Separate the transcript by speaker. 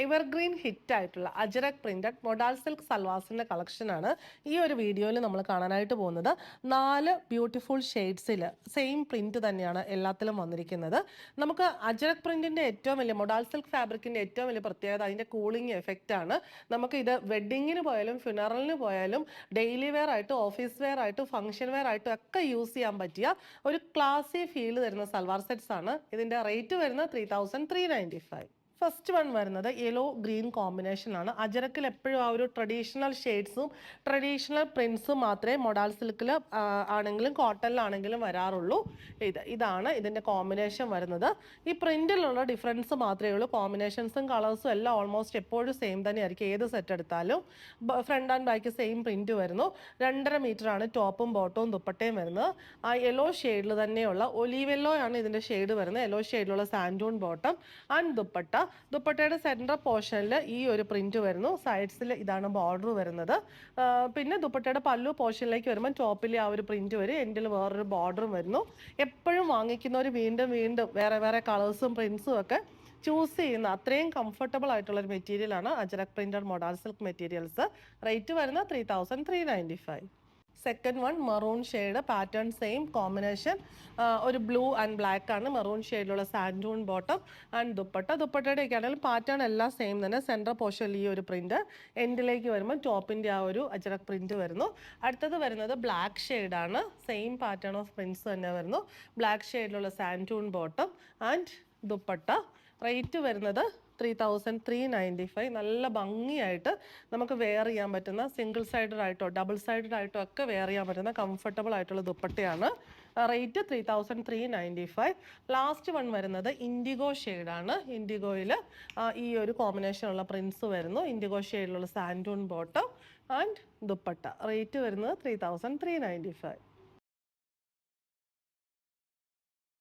Speaker 1: Evergreen hit ആയിട്ടുള്ള Ajrakh printed modal silk സൽവാസിന്റെ കളക്ഷനാണ് ഈ ഒരു വീഡിയോയിൽ നമ്മൾ കാണാനായിട്ട് പോകുന്നത്. 4 ബ്യൂട്ടിഫുൾ ഷെയ്ഡ്സിൽ സെയിം പ്രിന്റ് തന്നെയാണ് എല്ലാത്തിലും വന്നിരിക്കുന്നത്. നമുക്ക് അജരക് പ്രിന്റിന്റെ ഏറ്റവും വലിയ മൊഡാൾ സിൽക്ക് ഫാബ്രിക്കിന്റെ ഏറ്റവും വലിയ പ്രത്യേകത അതിന്റെ കൂളിംഗ് എഫക്റ്റ് ആണ്. നമുക്ക് ഇത് വെഡിങ്ങിന് പോയാലും ഫ്യൂണറലിന് പോയാലും ഡെയിലി വെയർ ആയിട്ട് ഓഫീസ് വെയർ ആയിട്ട് ഫംഗ്ഷൻ വെയർ ആയിട്ടും ഒക്കെ യൂസ് ചെയ്യാൻ പറ്റിയ ഒരു ക്ലാസി ഫീൽ തരുന്ന സൽവാർ സെറ്റ്സ് ആണ്. ഇതിന്റെ റേറ്റ് വരുന്നത് 3395. ഫസ്റ്റ് വൺ വരുന്നത് യെല്ലോ ഗ്രീൻ കോമ്പിനേഷൻ ആണ്. അജരക്കിൽ എപ്പോഴും ആ ഒരു ട്രഡീഷണൽ ഷെയ്ഡ്സും ട്രഡീഷണൽ പ്രിന്റ്സും മാത്രമേ മൊഡാൾ സിൽക്കിൽ ആണെങ്കിലും കോട്ടണിലാണെങ്കിലും വരാറുള്ളൂ. ഇതാണ് ഇതിൻ്റെ കോമ്പിനേഷൻ വരുന്നത്. ഈ പ്രിന്റിലുള്ള ഡിഫറൻസ് മാത്രമേ ഉള്ളൂ. കോമ്പിനേഷൻസും കളേഴ്സും എല്ലാം ഓൾമോസ്റ്റ് എപ്പോഴും സെയിം തന്നെയായിരിക്കും. ഏത് സെറ്റ് എടുത്താലും front and back same print വരുന്നു. 2.5 മീറ്റർ ആണ് ടോപ്പും ബോട്ടവും ദുപ്പട്ടയും വരുന്നത്. ആ യെല്ലോ ഷെയ്ഡിൽ തന്നെയുള്ള ഒലീവ് യെല്ലോ ആണ് ഇതിൻ്റെ ഷെയ്ഡ് വരുന്നത്. യെല്ലോ ഷെയ്ഡിലുള്ള സാൻഡൂൺ ബോട്ടം ആൻഡ് ദുപ്പട്ട. ദുപ്പട്ടയുടെ സെൻട്രൽ പോർഷനിൽ ഈ ഒരു പ്രിന്റ് വരുന്നു. സൈഡ്സിൽ ഇതാണ് ബോർഡർ വരുന്നത്. പിന്നെ ദുപ്പട്ടയുടെ പല്ലു പോർഷനിലേക്ക് വരുമ്പോൾ ടോപ്പിൽ ആ ഒരു പ്രിന്റ് വരും. എൻഡിൽ വേറൊരു ബോർഡറും വരുന്നു. എപ്പോഴും വാങ്ങിക്കുന്നവർ വീണ്ടും വീണ്ടും വേറെ വേറെ കളേഴ്സും പ്രിന്റ്സും ഒക്കെ ചൂസ് ചെയ്യുന്ന അത്രയും കംഫർട്ടബിൾ ആയിട്ടുള്ള ഒരു മെറ്റീരിയലാണ് Ajrakh printed modal silk materials. Rate വരുന്നത് 3395. Second one maroon shade pattern same combination. ഒരു ബ്ലൂ ആൻഡ് ബ്ലാക്ക് ആണ്. മെറൂൺ ഷെയ്ഡിലുള്ള സാൻഡൂൺ ബോട്ടം ആൻഡ് ദുപ്പട്ടയുടെ ഒക്കെ ആണെങ്കിലും പാറ്റേൺ എല്ലാം സെയിം തന്നെ. സെൻട്രൽ പോർഷനിൽ ഈ ഒരു പ്രിന്റ്, എൻഡിലേക്ക് വരുമ്പോൾ ടോപ്പിൻ്റെ ആ ഒരു അജരക് പ്രിന്റ് വരുന്നു. അടുത്തത് വരുന്നത് ബ്ലാക്ക് ഷെയ്ഡാണ്. സെയിം പാറ്റേൺ ഓഫ് പ്രിന്റ്സ് തന്നെ വരുന്നു. ബ്ലാക്ക് ഷെയ്ഡിലുള്ള സാൻഡൂൺ ബോട്ടം ആൻഡ് ദുപ്പട്ട. റേറ്റ് വരുന്നത് 3395. നല്ല ഭംഗിയായിട്ട് നമുക്ക് വെയർ ചെയ്യാൻ പറ്റുന്ന സിംഗിൾ സൈഡഡ് ആയിട്ടോ ഡബിൾ സൈഡഡ് ആയിട്ടോ ഒക്കെ വെയർ ചെയ്യാൻ പറ്റുന്ന കംഫർട്ടബിൾ ആയിട്ടുള്ള ദുപ്പട്ടയാണ്. റേറ്റ് 3395. ലാസ്റ്റ് വൺ വരുന്നത് ഇൻഡിഗോ ഷെയ്ഡാണ്. ഇൻഡിഗോയിൽ ഈ ഒരു കോമ്പിനേഷനുള്ള പ്രിന്റ്സ് വരുന്നു. ഇൻഡിഗോ ഷെയ്ഡിലുള്ള സാൻഡൂൺ ബോട്ടം ആൻഡ് ദുപ്പട്ട. റേറ്റ് വരുന്നത് 3395.